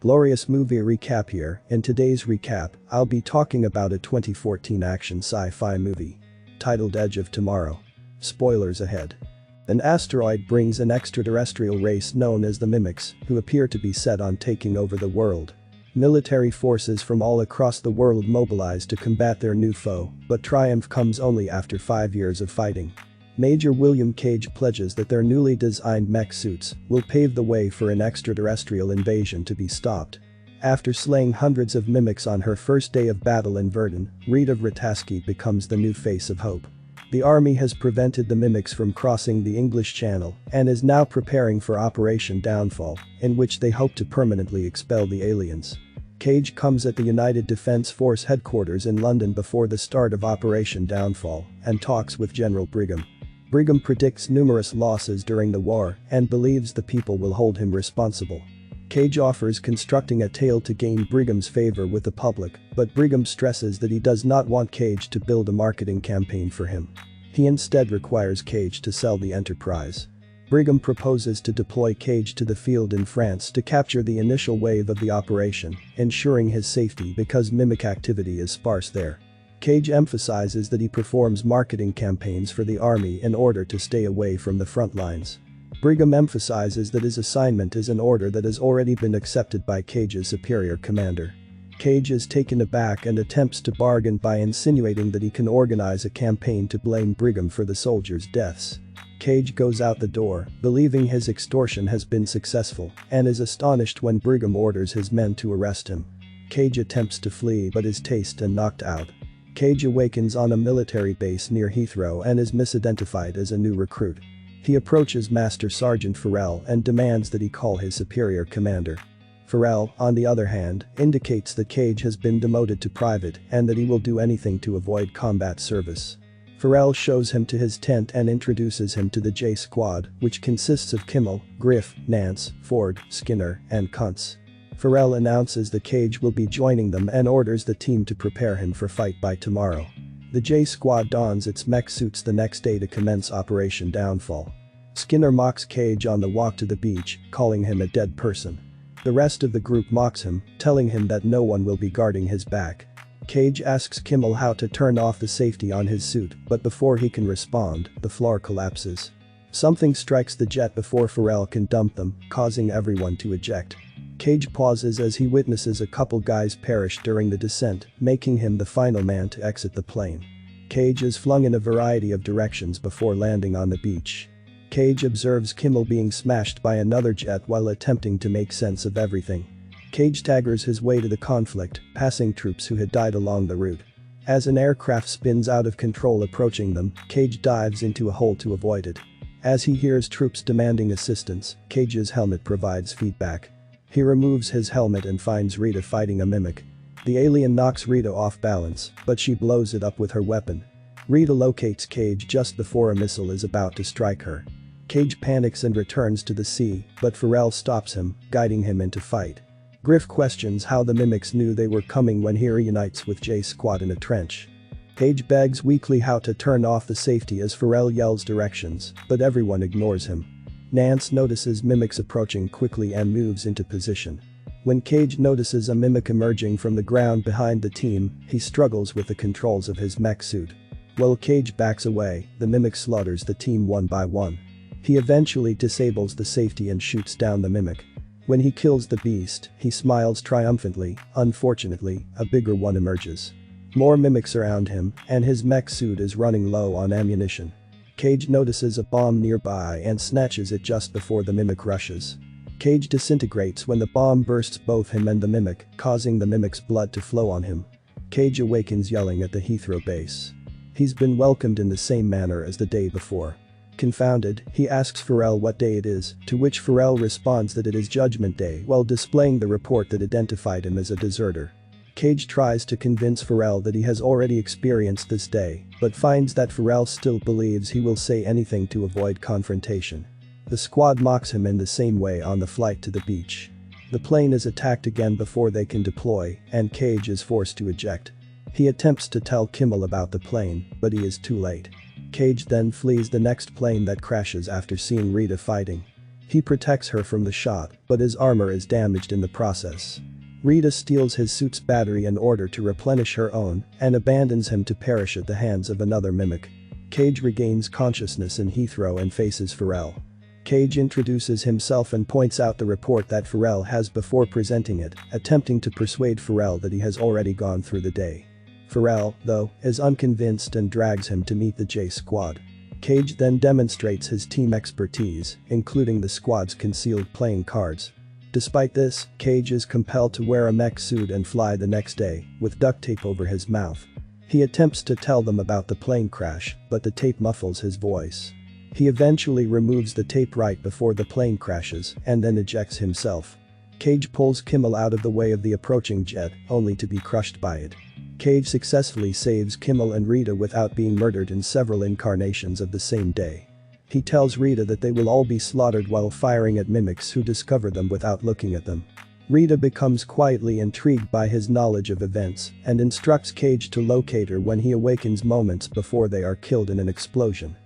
Glorious movie recap here. In today's recap, I'll be talking about a 2014 action sci-fi movie titled Edge of Tomorrow. Spoilers ahead. An asteroid brings an extraterrestrial race known as the Mimics, who appear to be set on taking over the world. Military forces from all across the world mobilize to combat their new foe, but triumph comes only after 5 years of fighting. Major William Cage pledges that their newly designed mech suits will pave the way for an extraterrestrial invasion to be stopped. After slaying hundreds of mimics on her first day of battle in Verdun, Rita Vrataski becomes the new face of hope. The army has prevented the mimics from crossing the English Channel and is now preparing for Operation Downfall, in which they hope to permanently expel the aliens. Cage comes at the United Defense Force headquarters in London before the start of Operation Downfall and talks with General Brigham. Brigham predicts numerous losses during the war and believes the people will hold him responsible. Cage offers constructing a tale to gain Brigham's favor with the public, but Brigham stresses that he does not want Cage to build a marketing campaign for him. He instead requires Cage to sell the enterprise. Brigham proposes to deploy Cage to the field in France to capture the initial wave of the operation, ensuring his safety because mimic activity is sparse there. Cage emphasizes that he performs marketing campaigns for the army in order to stay away from the front lines. Brigham emphasizes that his assignment is an order that has already been accepted by Cage's superior commander. Cage is taken aback and attempts to bargain by insinuating that he can organize a campaign to blame Brigham for the soldiers' deaths. Cage goes out the door, believing his extortion has been successful, and is astonished when Brigham orders his men to arrest him. Cage attempts to flee but is tased and knocked out. Cage awakens on a military base near Heathrow and is misidentified as a new recruit. He approaches Master Sergeant Farrell and demands that he call his superior commander. Farrell, on the other hand, indicates that Cage has been demoted to private and that he will do anything to avoid combat service. Farrell shows him to his tent and introduces him to the J Squad, which consists of Kimmel, Griff, Nance, Ford, Skinner, and Kuntz. Farrell announces that Cage will be joining them and orders the team to prepare him for fight by tomorrow. The J Squad dons its mech suits the next day to commence Operation Downfall. Skinner mocks Cage on the walk to the beach, calling him a dead person. The rest of the group mocks him, telling him that no one will be guarding his back. Cage asks Kimmel how to turn off the safety on his suit, but before he can respond, the floor collapses. Something strikes the jet before Farrell can dump them, causing everyone to eject. Cage pauses as he witnesses a couple guys perish during the descent, making him the final man to exit the plane. Cage is flung in a variety of directions before landing on the beach. Cage observes Kimmel being smashed by another jet while attempting to make sense of everything. Cage staggers his way to the conflict, passing troops who had died along the route. As an aircraft spins out of control approaching them, Cage dives into a hole to avoid it. As he hears troops demanding assistance, Cage's helmet provides feedback. He removes his helmet and finds Rita fighting a mimic. The alien knocks Rita off balance, but she blows it up with her weapon. Rita locates Cage just before a missile is about to strike her. Cage panics and returns to the sea, but Farrell stops him, guiding him into fight. Griff questions how the mimics knew they were coming when he reunites with J Squad in a trench. Cage begs weakly how to turn off the safety as Farrell yells directions, but everyone ignores him. Nance notices mimics approaching quickly and moves into position. When Cage notices a mimic emerging from the ground behind the team, he struggles with the controls of his mech suit. While Cage backs away, the mimic slaughters the team one by one. He eventually disables the safety and shoots down the mimic. When he kills the beast, he smiles triumphantly. Unfortunately, a bigger one emerges. More mimics surround him, and his mech suit is running low on ammunition. Cage notices a bomb nearby and snatches it just before the mimic rushes. Cage disintegrates when the bomb bursts both him and the mimic, causing the mimic's blood to flow on him. Cage awakens yelling at the Heathrow base. He's been welcomed in the same manner as the day before. Confounded, he asks Farrell what day it is, to which Farrell responds that it is Judgment Day while displaying the report that identified him as a deserter. Cage tries to convince Farrell that he has already experienced this day, but finds that Farrell still believes he will say anything to avoid confrontation. The squad mocks him in the same way on the flight to the beach. The plane is attacked again before they can deploy, and Cage is forced to eject. He attempts to tell Kimmel about the plane, but he is too late. Cage then flees the next plane that crashes after seeing Rita fighting. He protects her from the shot, but his armor is damaged in the process. Rita steals his suit's battery in order to replenish her own and abandons him to perish at the hands of another mimic. Cage regains consciousness in Heathrow and faces Pharrell. Cage introduces himself and points out the report that Pharrell has before presenting it, attempting to persuade Pharrell that he has already gone through the day. Pharrell, though, is unconvinced and drags him to meet the J Squad. Cage then demonstrates his team expertise, including the squad's concealed playing cards. Despite this, Cage is compelled to wear a mech suit and fly the next day, with duct tape over his mouth. He attempts to tell them about the plane crash, but the tape muffles his voice. He eventually removes the tape right before the plane crashes and then ejects himself. Cage pulls Kimmel out of the way of the approaching jet, only to be crushed by it. Cage successfully saves Kimmel and Rita without being murdered in several incarnations of the same day. He tells Rita that they will all be slaughtered while firing at mimics who discover them without looking at them. Rita becomes quietly intrigued by his knowledge of events and instructs Cage to locate her when he awakens moments before they are killed in an explosion.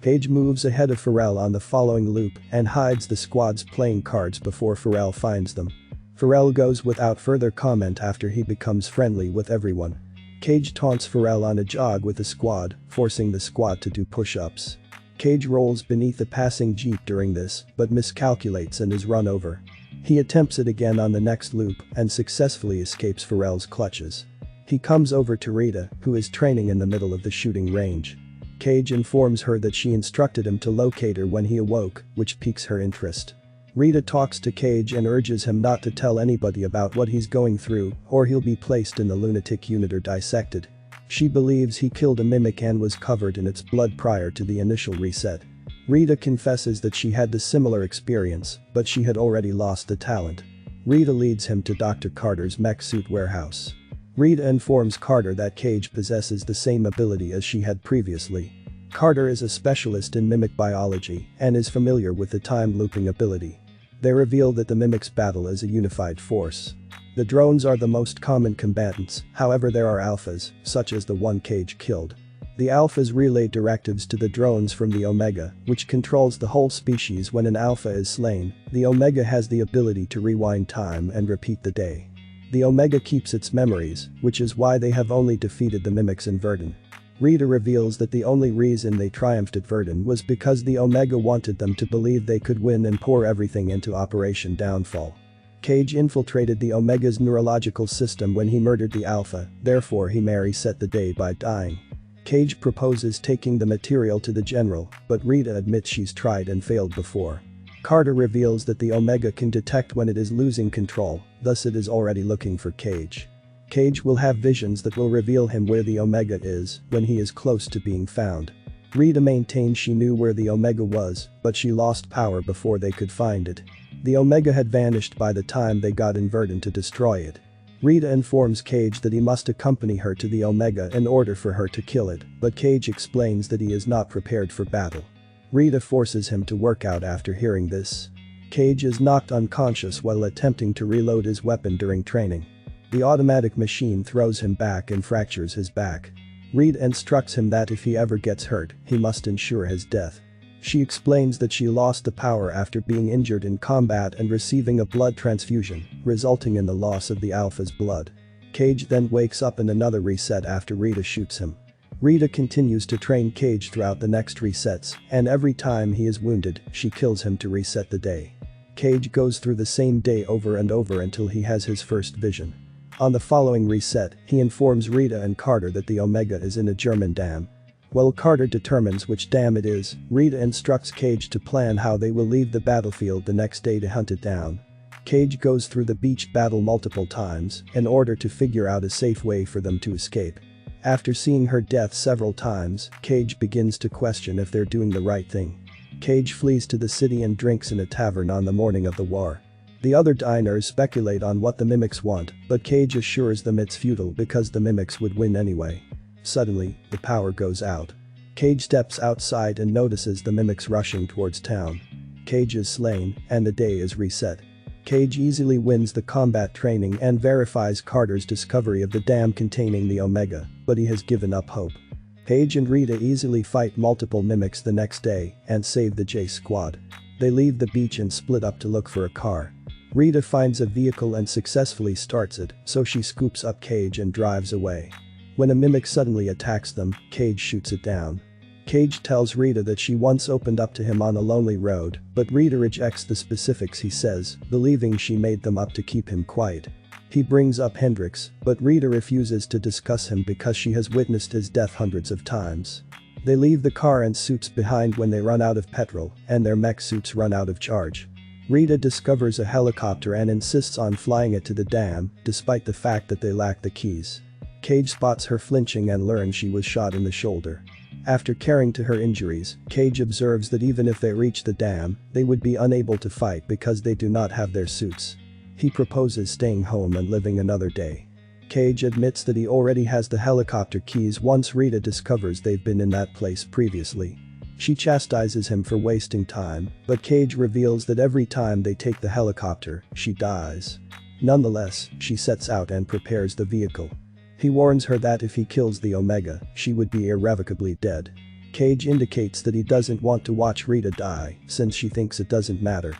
Cage moves ahead of Pharrell on the following loop and hides the squad's playing cards before Pharrell finds them. Pharrell goes without further comment after he becomes friendly with everyone. Cage taunts Pharrell on a jog with the squad, forcing the squad to do push-ups. Cage rolls beneath a passing jeep during this, but miscalculates and is run over. He attempts it again on the next loop and successfully escapes Pharrell's clutches. He comes over to Rita, who is training in the middle of the shooting range. Cage informs her that she instructed him to locate her when he awoke, which piques her interest. Rita talks to Cage and urges him not to tell anybody about what he's going through or he'll be placed in the lunatic unit or dissected. She believes he killed a mimic and was covered in its blood prior to the initial reset. Rita confesses that she had the similar experience, but she had already lost the talent. Rita leads him to Dr. Carter's mech suit warehouse. Rita informs Carter that Cage possesses the same ability as she had previously. Carter is a specialist in mimic biology and is familiar with the time looping ability. They reveal that the mimics battle as a unified force. The drones are the most common combatants, however there are alphas, such as the one Cage killed. The alphas relay directives to the drones from the Omega, which controls the whole species. When an alpha is slain, the Omega has the ability to rewind time and repeat the day. The Omega keeps its memories, which is why they have only defeated the mimics in Verdun. Rita reveals that the only reason they triumphed at Verdun was because the Omega wanted them to believe they could win and pour everything into Operation Downfall. Cage infiltrated the Omega's neurological system when he murdered the Alpha, therefore he may reset the day by dying. Cage proposes taking the material to the general, but Rita admits she's tried and failed before. Carter reveals that the Omega can detect when it is losing control, thus it is already looking for Cage. Cage will have visions that will reveal him where the Omega is when he is close to being found. Rita maintains she knew where the Omega was, but she lost power before they could find it. The Omega had vanished by the time they got in Verdun to destroy it. Rita informs Cage that he must accompany her to the Omega in order for her to kill it, but Cage explains that he is not prepared for battle. Rita forces him to work out after hearing this. Cage is knocked unconscious while attempting to reload his weapon during training. The automatic machine throws him back and fractures his back. Rita instructs him that if he ever gets hurt, he must ensure his death. She explains that she lost the power after being injured in combat and receiving a blood transfusion, resulting in the loss of the Alpha's blood. Cage then wakes up in another reset after Rita shoots him. Rita continues to train Cage throughout the next resets, and every time he is wounded, she kills him to reset the day. Cage goes through the same day over and over until he has his first vision. On the following reset, he informs Rita and Carter that the Omega is in a German dam. While Carter determines which dam it is, Rita instructs Cage to plan how they will leave the battlefield the next day to hunt it down. Cage goes through the beach battle multiple times in order to figure out a safe way for them to escape. After seeing her death several times, Cage begins to question if they're doing the right thing. Cage flees to the city and drinks in a tavern on the morning of the war. The other diners speculate on what the mimics want, but Cage assures them it's futile because the mimics would win anyway. Suddenly, the power goes out. Cage steps outside and notices the mimics rushing towards town. Cage is slain, and the day is reset. Cage easily wins the combat training and verifies Carter's discovery of the dam containing the Omega, but he has given up hope. Cage and Rita easily fight multiple mimics the next day and save the J Squad. They leave the beach and split up to look for a car. Rita finds a vehicle and successfully starts it, so she scoops up Cage and drives away. When a mimic suddenly attacks them, Cage shoots it down. Cage tells Rita that she once opened up to him on a lonely road, but Rita rejects the specifics he says, believing she made them up to keep him quiet. He brings up Hendrix, but Rita refuses to discuss him because she has witnessed his death hundreds of times. They leave the car and suits behind when they run out of petrol, and their mech suits run out of charge. Rita discovers a helicopter and insists on flying it to the dam, despite the fact that they lack the keys. Cage spots her flinching and learns she was shot in the shoulder. After caring to her injuries, Cage observes that even if they reach the dam, they would be unable to fight because they do not have their suits. He proposes staying home and living another day. Cage admits that he already has the helicopter keys once Rita discovers they've been in that place previously. She chastises him for wasting time, but Cage reveals that every time they take the helicopter, she dies. Nonetheless, she sets out and prepares the vehicle. He warns her that if he kills the Omega, she would be irrevocably dead. Cage indicates that he doesn't want to watch Rita die, since she thinks it doesn't matter.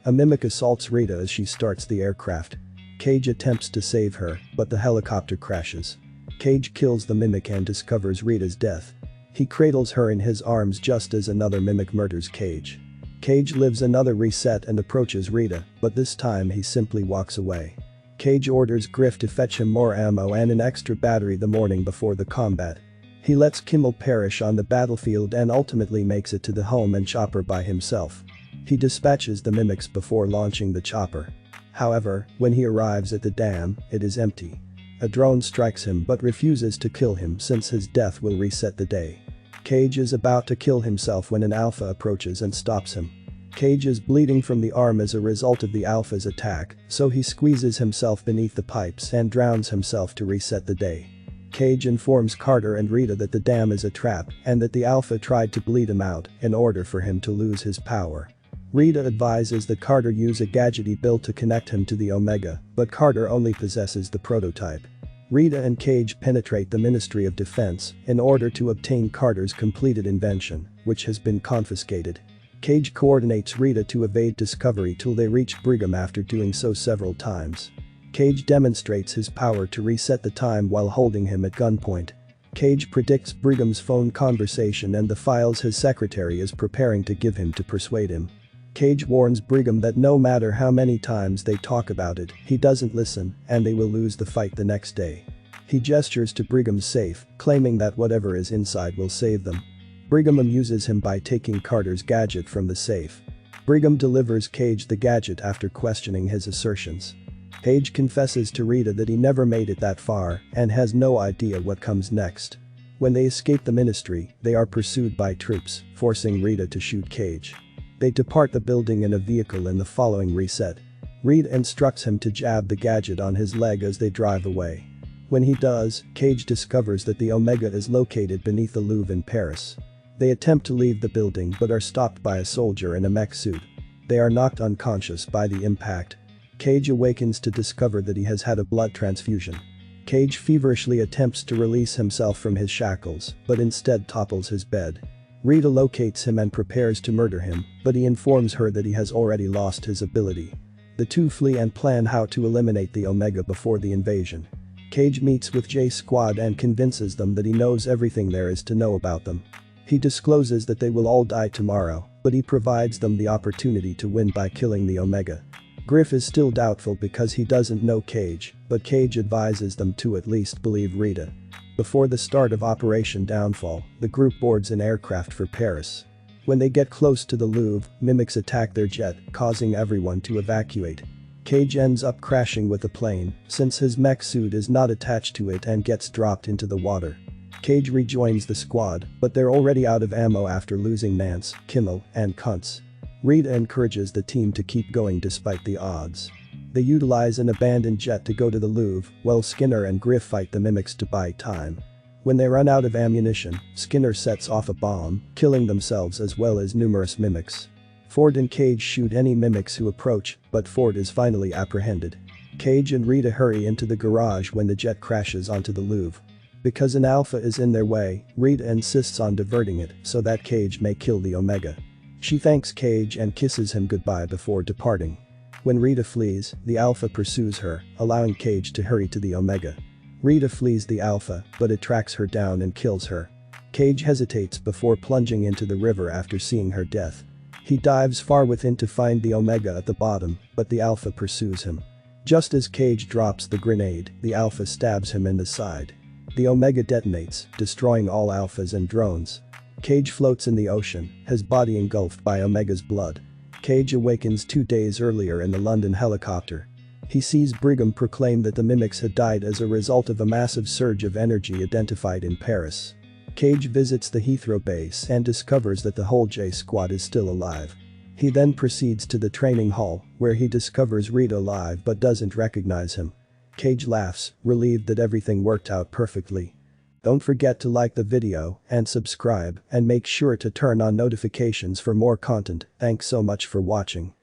A mimic assaults Rita as she starts the aircraft. Cage attempts to save her, but the helicopter crashes. Cage kills the mimic and discovers Rita's death. He cradles her in his arms just as another mimic murders Cage. Cage lives another reset and approaches Rita, but this time he simply walks away. Cage orders Griff to fetch him more ammo and an extra battery the morning before the combat. He lets Kimmel perish on the battlefield and ultimately makes it to the home and chopper by himself. He dispatches the mimics before launching the chopper. However, when he arrives at the dam, it is empty. A drone strikes him but refuses to kill him since his death will reset the day. Cage is about to kill himself when an Alpha approaches and stops him. Cage is bleeding from the arm as a result of the Alpha's attack, so he squeezes himself beneath the pipes and drowns himself to reset the day. Cage informs Carter and Rita that the dam is a trap and that the Alpha tried to bleed him out in order for him to lose his power. Rita advises that Carter use a gadget he built to connect him to the Omega, but Carter only possesses the prototype. Rita and Cage penetrate the Ministry of Defense in order to obtain Carter's completed invention, which has been confiscated. Cage coordinates Rita to evade discovery till they reach Brigham after doing so several times. Cage demonstrates his power to reset the time while holding him at gunpoint. Cage predicts Brigham's phone conversation and the files his secretary is preparing to give him to persuade him. Cage warns Brigham that no matter how many times they talk about it, he doesn't listen and they will lose the fight the next day. He gestures to Brigham's safe, claiming that whatever is inside will save them. Brigham amuses him by taking Carter's gadget from the safe. Brigham delivers Cage the gadget after questioning his assertions. Cage confesses to Rita that he never made it that far and has no idea what comes next. When they escape the ministry, they are pursued by troops, forcing Rita to shoot Cage. They depart the building in a vehicle in the following reset. Rita instructs him to jab the gadget on his leg as they drive away. When he does, Cage discovers that the Omega is located beneath the Louvre in Paris. They attempt to leave the building but are stopped by a soldier in a mech suit. They are knocked unconscious by the impact. Cage awakens to discover that he has had a blood transfusion. Cage feverishly attempts to release himself from his shackles, but instead topples his bed. Rita locates him and prepares to murder him, but he informs her that he has already lost his ability. The two flee and plan how to eliminate the Omega before the invasion. Cage meets with J Squad and convinces them that he knows everything there is to know about them. He discloses that they will all die tomorrow, but he provides them the opportunity to win by killing the Omega. Griff is still doubtful because he doesn't know Cage, but Cage advises them to at least believe Rita. Before the start of Operation Downfall, the group boards an aircraft for Paris. When they get close to the Louvre, mimics attack their jet, causing everyone to evacuate. Cage ends up crashing with the plane, since his mech suit is not attached to it and gets dropped into the water. Cage rejoins the squad, but they're already out of ammo after losing Nance, Kimmel, and Kuntz. Rita encourages the team to keep going despite the odds. They utilize an abandoned jet to go to the Louvre, while Skinner and Griff fight the mimics to buy time. When they run out of ammunition, Skinner sets off a bomb, killing themselves as well as numerous mimics. Ford and Cage shoot any mimics who approach, but Ford is finally apprehended. Cage and Rita hurry into the garage when the jet crashes onto the Louvre. Because an Alpha is in their way, Rita insists on diverting it so that Cage may kill the Omega. She thanks Cage and kisses him goodbye before departing. When Rita flees, the Alpha pursues her, allowing Cage to hurry to the Omega. Rita flees the Alpha, but it tracks her down and kills her. Cage hesitates before plunging into the river after seeing her death. He dives far within to find the Omega at the bottom, but the Alpha pursues him. Just as Cage drops the grenade, the Alpha stabs him in the side. The Omega detonates, destroying all Alphas and drones. Cage floats in the ocean, his body engulfed by Omega's blood. Cage awakens 2 days earlier in the London helicopter. He sees Brigham proclaim that the mimics had died as a result of a massive surge of energy identified in Paris. Cage visits the Heathrow base and discovers that the whole J Squad is still alive. He then proceeds to the training hall, where he discovers Rita alive but doesn't recognize him. Cage laughs, relieved that everything worked out perfectly. Don't forget to like the video and subscribe, and make sure to turn on notifications for more content. Thanks so much for watching.